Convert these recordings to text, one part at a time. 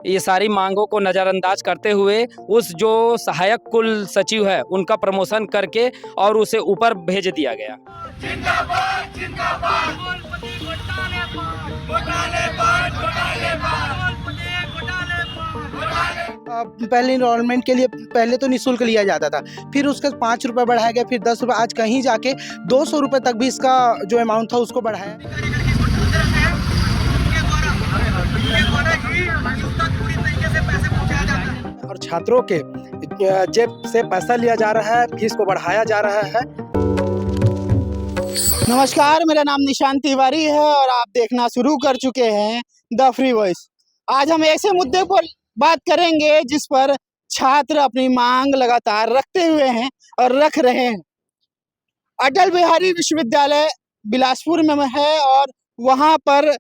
ये सारी मांगों को नज़रअंदाज करते हुए उस जो सहायक कुल सचिव है उनका प्रमोशन करके और उसे ऊपर भेज दिया गया। जिंदाबाद जिंदाबाद घोटालेबाज घोटालेबाज घोटालेबाज पहले इनरोलमेंट के लिए पहले तो निःशुल्क लिया जाता था, फिर उसका 5 रुपये बढ़ाया गया, फिर 10 रुपये, आज कहीं जाके 200 रुपये तक भी इसका जो अमाउंट था उसको बढ़ाया। और छात्रों के जेब से पैसा लिया जा रहा है, फीस को बढ़ाया जा रहा है। नमस्कार, मेरा नाम निशांत तिवारी है और आप देखना शुरू कर चुके हैं द फ्री वॉइस। आज हम ऐसे मुद्दे पर बात करेंगे जिस पर छात्र अपनी मांग लगातार रखते हुए हैं और रख रहे हैं। अटल बिहारी विश्वविद्यालय बिलासपुर में है और वहां पर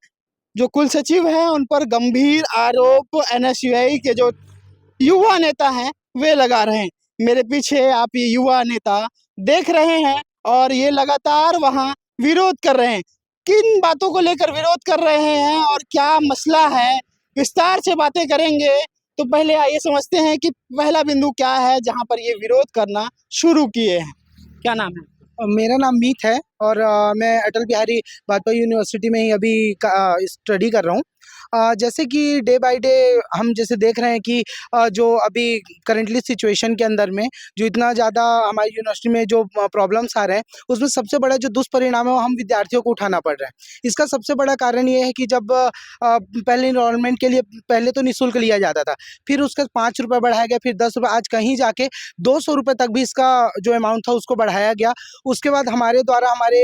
जो कुल सचिव हैं उन पर गंभीर आरोप एनएसयूआई के जो युवा नेता हैं वे लगा रहे हैं। मेरे पीछे आप ये युवा नेता देख रहे हैं और ये लगातार वहां विरोध कर रहे हैं। किन बातों को लेकर विरोध कर रहे हैं और क्या मसला है, विस्तार से बातें करेंगे। तो पहले आइए समझते हैं कि पहला बिंदु क्या है जहां पर ये विरोध करना शुरू किए हैं। क्या नाम है? मेरा नाम मीत है और मैं अटल बिहारी वाजपेयी यूनिवर्सिटी में ही अभी स्टडी कर रहा हूँ। जैसे कि डे बाय डे हम जैसे देख रहे हैं कि जो अभी करेंटली सिचुएशन के अंदर में जो इतना ज़्यादा हमारी यूनिवर्सिटी में जो प्रॉब्लम्स आ रहे हैं, उसमें सबसे बड़ा जो दुष्परिणाम है वो हम विद्यार्थियों को उठाना पड़ रहा है। इसका सबसे बड़ा कारण ये है कि जब पहले इनरोलमेंट के लिए पहले तो निःशुल्क लिया जाता था, फिर उसका 5 रुपये बढ़ाया गया, फिर 10 रुपये, आज कहीं जाके 200 रुपये तक भी इसका जो अमाउंट था उसको बढ़ाया गया। उसके बाद हमारे द्वारा हमारे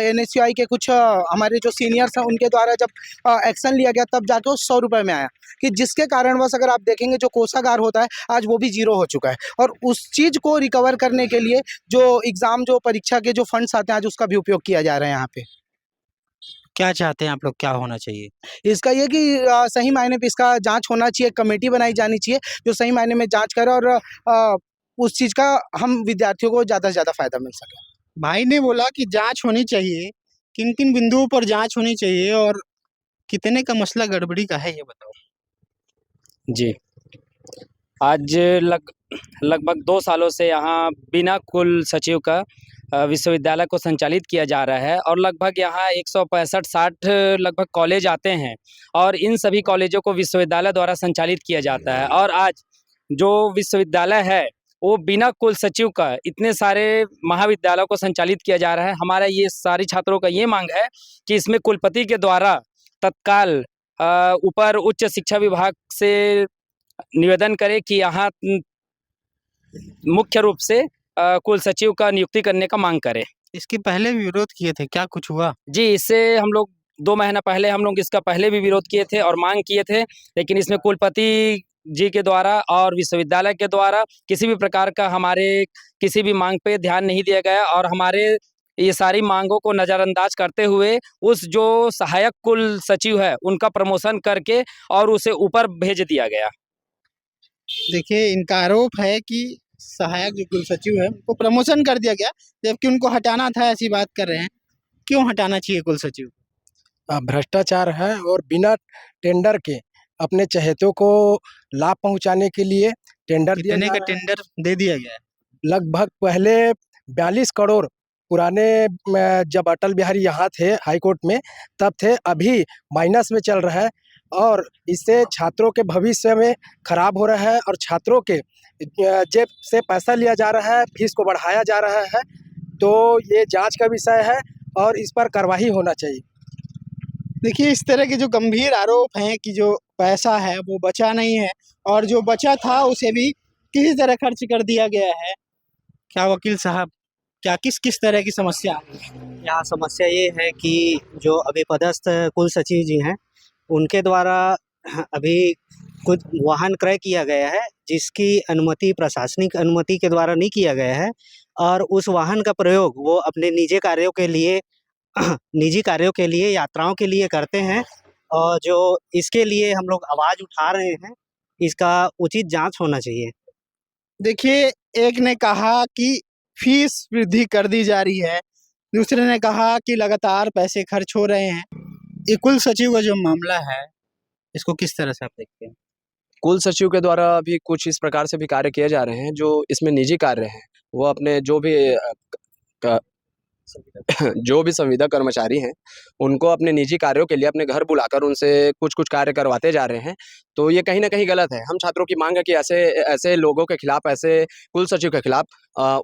एनएसयूआई के कुछ हमारे जो सीनियर्स हैं उनके द्वारा जब एक्शन लिया गया तब जाके वो 100 रुपये में आया, कि जिसके कारणवश अगर आप देखेंगे जो कोषागार होता है आज वो भी जीरो हो चुका है। और उस चीज़ को रिकवर करने के लिए जो एग्ज़ाम जो परीक्षा के जो फंड्स आते हैं आज उसका भी उपयोग किया जा रहा है यहाँ पे। क्या चाहते हैं आप लोग, क्या होना चाहिए? इसका ये कि सही मायने पे इसका जांच होना चाहिए, कमेटी बनाई जानी चाहिए जो सही मायने में जांच करे और उस चीज़ का हम विद्यार्थियों को ज़्यादा से ज़्यादा फायदा मिल सके। भाई ने बोला कि जांच होनी चाहिए, किन किन बिंदुओं पर जांच होनी चाहिए और कितने का मसला गड़बड़ी का है ये बताओ। जी, आज लगभग 2 सालों से यहाँ बिना कुल सचिव का विश्वविद्यालय को संचालित किया जा रहा है और लगभग यहाँ 165-60 लगभग कॉलेज आते हैं और इन सभी कॉलेजों को विश्वविद्यालय द्वारा संचालित किया जाता है। और आज जो विश्वविद्यालय है वो बिना कुल सचिव का इतने सारे महाविद्यालयों को संचालित किया जा रहा है। हमारा ये सारी छात्रों का ये मांग है कि इसमें कुलपति के द्वारा तत्काल ऊपर उच्च शिक्षा विभाग से निवेदन करें कि यहाँ मुख्य रूप से कुल सचिव का नियुक्ति करने का मांग करें। इसके पहले भी विरोध किए थे, क्या कुछ हुआ? जी, इससे हम लोग 2 महीना पहले हम लोग इसका पहले भी विरोध किए थे और मांग किए थे, लेकिन इसमें कुलपति जी के द्वारा और विश्वविद्यालय के द्वारा किसी भी प्रकार का हमारे किसी भी मांग पे ध्यान नहीं दिया गया और हमारे ये सारी मांगों को नज़रअंदाज करते हुए उस जो सहायक कुल सचिव है उनका प्रमोशन करके और उसे ऊपर भेज दिया गया। देखिए, इनका आरोप है कि सहायक जो कुल सचिव है उनको प्रमोशन कर दिया गया जबकि उनको हटाना था, ऐसी बात कर रहे हैं। क्यों हटाना चाहिए कुल सचिव? भ्रष्टाचार है और बिना टेंडर के अपने चहेतों को लाभ पहुंचाने के लिए टेंडर दिया कितने जा का रहा है। टेंडर दे दिया गया है? लगभग पहले 42 करोड़ पुराने में जब अटल बिहारी यहाँ थे हाई कोर्ट में तब थे, अभी माइनस में चल रहा है और इससे छात्रों के भविष्य में खराब हो रहा है और छात्रों के जेब से पैसा लिया जा रहा है, फीस को बढ़ाया जा रहा है। तो ये जांच का विषय है और इस पर कार्रवाई होना चाहिए। देखिए, इस तरह के जो गंभीर आरोप हैं कि जो पैसा है वो बचा नहीं है और जो बचा था उसे भी किसी तरह खर्च कर दिया गया है। क्या वकील साहब, क्या किस किस तरह की समस्या आ रही है? यहाँ समस्या ये है कि जो अभी पदस्थ कुल सचिव जी हैं उनके द्वारा अभी कुछ वाहन क्रय किया गया है जिसकी अनुमति प्रशासनिक अनुमति के द्वारा नहीं किया गया है और उस वाहन का प्रयोग वो अपने निजी कार्यों के लिए यात्राओं के लिए करते हैं और जो इसके लिए हम लोग आवाज़ उठा रहे हैं, इसका उचित जांच होना चाहिए। देखिए, एक ने कहा कि फीस वृद्धि कर दी जा रही है, दूसरे ने कहा कि लगातार पैसे खर्च हो रहे हैं। ये कुल सचिव का जो मामला है इसको किस तरह से आप देखते हैं? कुल सचिव के द्वारा भी कुछ इस प्रकार से भी कार्य किए जा रहे हैं जो इसमें निजी कार्य हैं, वो अपने जो भी जो भी संविदा कर्मचारी हैं, उनको अपने निजी कार्यों के लिए अपने घर बुलाकर उनसे कुछ-कुछ कार्य करवाते जा रहे हैं। तो ये कहीं न कहीं गलत है। हम छात्रों की माँग है कि ऐसे ऐसे लोगों के खिलाफ, ऐसे कुल सचिव के खिलाफ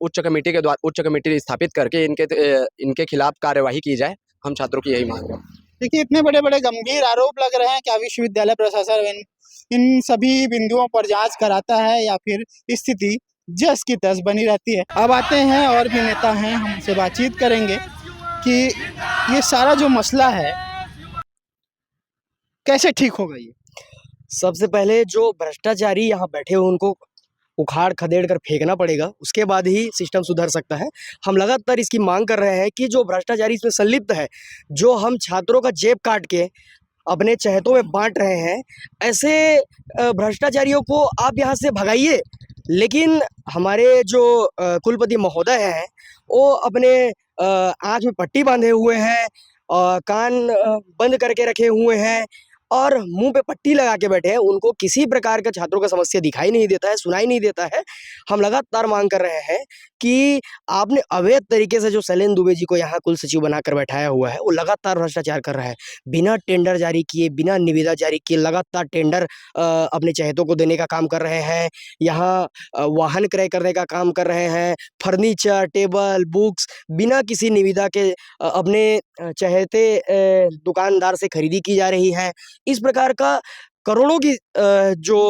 उच्च कमेटी स्थापित करके इनके खिलाफ कार्यवाही की जाए। हम छात्रों की यही माँग है। देखिए, इतने बड़े-बड़े गंभीर आरोप लग रहे हैं। क्या विश्वविद्यालय प्रशासन इन सभी बिंदुओं पर जांच कराता है या फिर स्थिति जस की तस बनी रहती है? अब आते हैं और भी नेता हैं, हम उनसे बातचीत करेंगे कि ये सारा जो मसला है कैसे ठीक होगा ये? सबसे पहले जो भ्रष्टाचारी यहाँ बैठे हुए उनको उखाड़ खदेड़ कर फेंकना पड़ेगा, उसके बाद ही सिस्टम सुधर सकता है। हम लगातार इसकी मांग कर रहे हैं कि जो भ्रष्टाचारी इसमें संलिप्त है, जो हम छात्रों का जेब काट के अपने चहेतों में बांट रहे हैं, ऐसे भ्रष्टाचारियों को आप यहाँ से भगाइए। लेकिन हमारे जो कुलपति महोदय हैं, वो अपने आँख में पट्टी बांधे हुए हैं, कान बंद करके रखे हुए हैं और मुंह पे पट्टी लगा के बैठे हैं। उनको किसी प्रकार का छात्रों का समस्या दिखाई नहीं देता है, सुनाई नहीं देता है। हम लगातार मांग कर रहे हैं कि आपने अवैध तरीके से जो शैलेंद्र दुबे जी को यहाँ कुल सचिव बनाकर बैठाया हुआ है, वो लगातार भ्रष्टाचार कर रहा है। बिना टेंडर जारी किए, बिना निविदा जारी किए लगातार टेंडर अपने चहेतों को देने का काम कर रहे हैं। यहाँ वाहन क्रय करने का काम कर रहे हैं। फर्नीचर, टेबल, बुक्स बिना किसी निविदा के अपने चहेते दुकानदार से खरीदी की जा रही है। इस प्रकार का करोड़ों की जो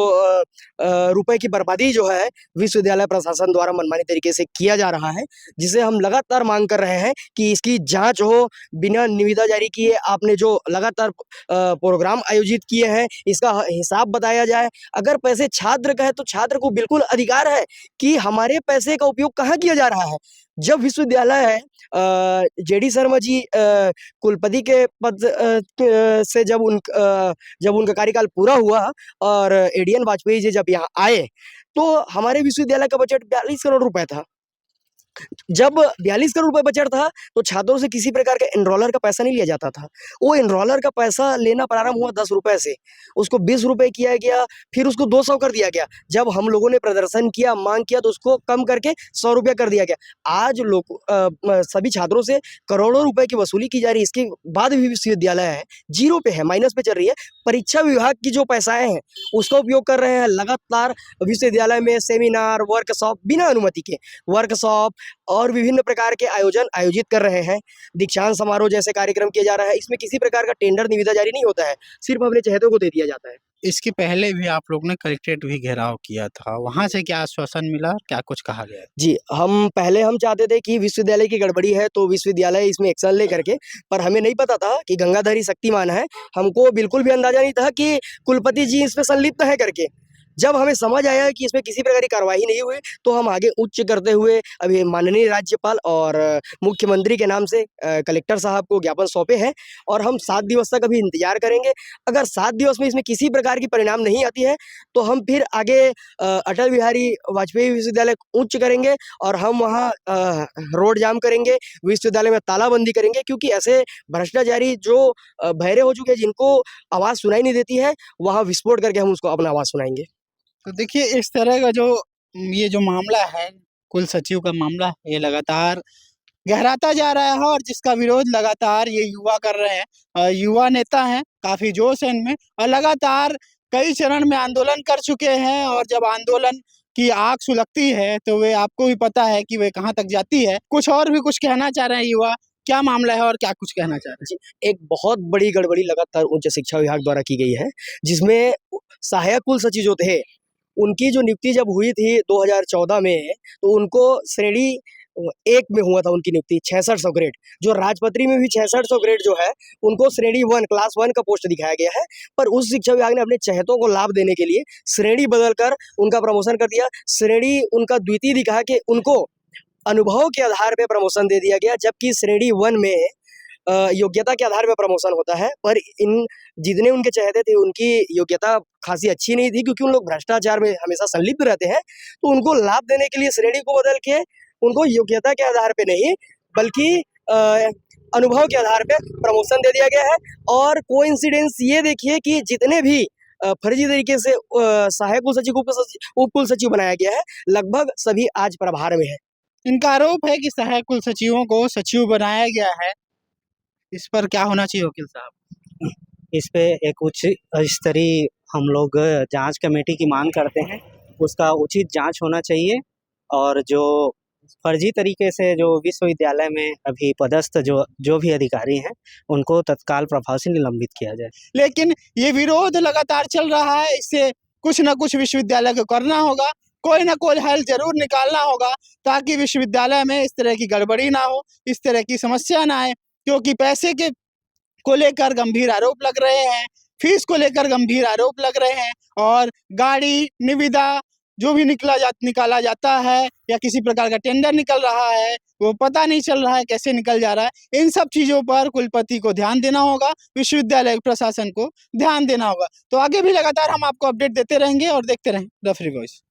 रुपए की बर्बादी जो है विश्वविद्यालय प्रशासन द्वारा मनमानी तरीके से किया जा रहा है, जिसे हम लगातार मांग कर रहे हैं कि इसकी जांच हो। बिना निविदा जारी किए आपने जो लगातार प्रोग्राम आयोजित किए हैं, इसका हिसाब बताया जाए। अगर पैसे छात्र का है तो छात्र को बिल्कुल अधिकार है कि हमारे पैसे का उपयोग कहाँ किया जा रहा है। जब विश्वविद्यालय है जेडी शर्मा जी कुलपति के पद से जब उनका कार्यकाल पूरा हुआ और एडीएन वाजपेयी जी जब यहाँ आए, तो हमारे विश्वविद्यालय का बजट 42 करोड़ रुपए था। जब 42 करोड़ रुपए बजट था, तो छात्रों से किसी प्रकार का एनरोलर का पैसा नहीं लिया जाता था। वो एनरोलर का पैसा लेना प्रारंभ हुआ 10 रुपए से, उसको 20 रुपए किया गया, फिर उसको 200 कर दिया गया। जब हम लोगों ने प्रदर्शन किया, मांग किया, तो उसको कम करके 100 रुपया कर दिया गया। आज लोग सभी छात्रों से करोड़ों रुपए की वसूली की जा रही है। इसके बाद भी विश्वविद्यालय है जीरो पे है, माइनस पे चल रही है। परीक्षा विभाग की जो पैसाएं हैं, उसका उपयोग कर रहे हैं। लगातार विश्वविद्यालय में सेमिनार, वर्कशॉप बिना अनुमति के वर्कशॉप और विभिन्न प्रकार के आयोजन आयोजित कर रहे हैं। दीक्षांत समारोह जैसे कार्यक्रम किया जा रहा है। इसमें किसी प्रकार का टेंडर निविदा जारी नहीं होता है, सिर्फ अपने चहेतों को दे दिया जाता है। इसके पहले भी आप लोग ने कलेक्ट्रेट भी घेराव किया था, वहाँ से क्या आश्वासन मिला और क्या कुछ कहा गया? जी, हम चाहते थे कि विश्वविद्यालय की गड़बड़ी है तो विश्वविद्यालय इसमें एक्शन ले करके, पर हमें नहीं पता था कि गंगाधरी शक्तिमान है। हमको बिल्कुल भी अंदाजा नहीं था कि कुलपति जी इसमें संलिप्त है करके। जब हमें समझ आया कि इसमें किसी प्रकार की कार्रवाई नहीं हुई, तो हम आगे उच्च करते हुए अभी माननीय राज्यपाल और मुख्यमंत्री के नाम से कलेक्टर साहब को ज्ञापन सौंपे हैं और हम 7 दिवस तक अभी इंतजार करेंगे। अगर 7 दिवस में इसमें किसी प्रकार की परिणाम नहीं आती है, तो हम फिर आगे अटल बिहारी वाजपेयी विश्वविद्यालय उच्च करेंगे और हम वहाँ रोड जाम करेंगे, विश्वविद्यालय में तालाबंदी करेंगे, क्योंकि ऐसे भ्रष्टाचारी जो बहरे हो चुके हैं, जिनको आवाज़ सुनाई नहीं देती है, वहाँ विस्फोट करके हम उसको अपना आवाज़ सुनाएंगे। तो देखिए, इस तरह का ये जो मामला है, कुल सचिव का मामला, ये लगातार गहराता जा रहा है और जिसका विरोध लगातार ये युवा कर रहे हैं। युवा नेता हैं, काफी जोश है इनमें और लगातार कई चरण में आंदोलन कर चुके हैं और जब आंदोलन की आग सुलगती है तो वे आपको भी पता है कि वे कहाँ तक जाती है। कुछ और भी कुछ कहना चाह रहे हैं युवा, क्या मामला है और क्या कुछ कहना चाह रहे हैं? जी, एक बहुत बड़ी गड़बड़ी लगातार उच्च शिक्षा विभाग द्वारा की गई है, जिसमें सहायक कुल सचिव जो थे, उनकी जो नियुक्ति जब हुई थी 2014 में, तो उनको श्रेणी 1 में हुआ था उनकी नियुक्ति 6600 ग्रेड। जो राजपत्री में भी 6600 ग्रेड जो है, उनको श्रेणी 1 क्लास 1 का पोस्ट दिखाया गया है। पर उस शिक्षा विभाग ने अपने चहेतों को लाभ देने के लिए श्रेणी बदलकर उनका प्रमोशन कर दिया। श्रेणी उनका द्वितीय दिखा के उनको अनुभव के आधार पे प्रमोशन दे दिया गया, जबकि श्रेणी 1 में योग्यता के आधार पे प्रमोशन होता है। पर इन जितने उनके चहेते थे, उनकी योग्यता खासी अच्छी नहीं थी, क्योंकि उन लोग भ्रष्टाचार में हमेशा संलिप्त रहते हैं। तो उनको लाभ देने के लिए श्रेणी को बदल के उनको योग्यता के आधार पे नहीं, बल्कि अनुभव के आधार पे प्रमोशन दे दिया गया है। और कोइंसिडेंस ये देखिए कि जितने भी फर्जी तरीके से सहायक कुल सचिव उप कुल सचिव बनाया गया है। लगभग सभी आज प्रभार में है। इनका आरोप है कि सहायक कुल सचिवों को सचिव बनाया गया है। इस पर क्या होना चाहिए वकील साहब? इस पे एक उच्च स्तरीय हम लोग जांच कमेटी की मांग करते हैं, उसका उचित जांच होना चाहिए और जो फर्जी तरीके से जो विश्वविद्यालय में अभी पदस्थ जो भी अधिकारी हैं उनको तत्काल प्रभाव से निलंबित किया जाए। लेकिन ये विरोध लगातार चल रहा है, इससे कुछ ना कुछ विश्वविद्यालय को करना होगा, कोई ना कोई हल जरूर निकालना होगा ताकि विश्वविद्यालय में इस तरह की गड़बड़ी ना हो, इस तरह की समस्या ना आए। क्योंकि पैसे के को लेकर गंभीर आरोप लग रहे हैं, फीस को लेकर गंभीर आरोप लग रहे हैं और गाड़ी निविदा जो भी निकाला जाता है या किसी प्रकार का टेंडर निकल रहा है वो पता नहीं चल रहा है कैसे निकल जा रहा है। इन सब चीज़ों पर कुलपति को ध्यान देना होगा, विश्वविद्यालय प्रशासन को ध्यान देना होगा। तो आगे भी लगातार हम आपको अपडेट देते रहेंगे और देखते रहें द फ्री वॉइस।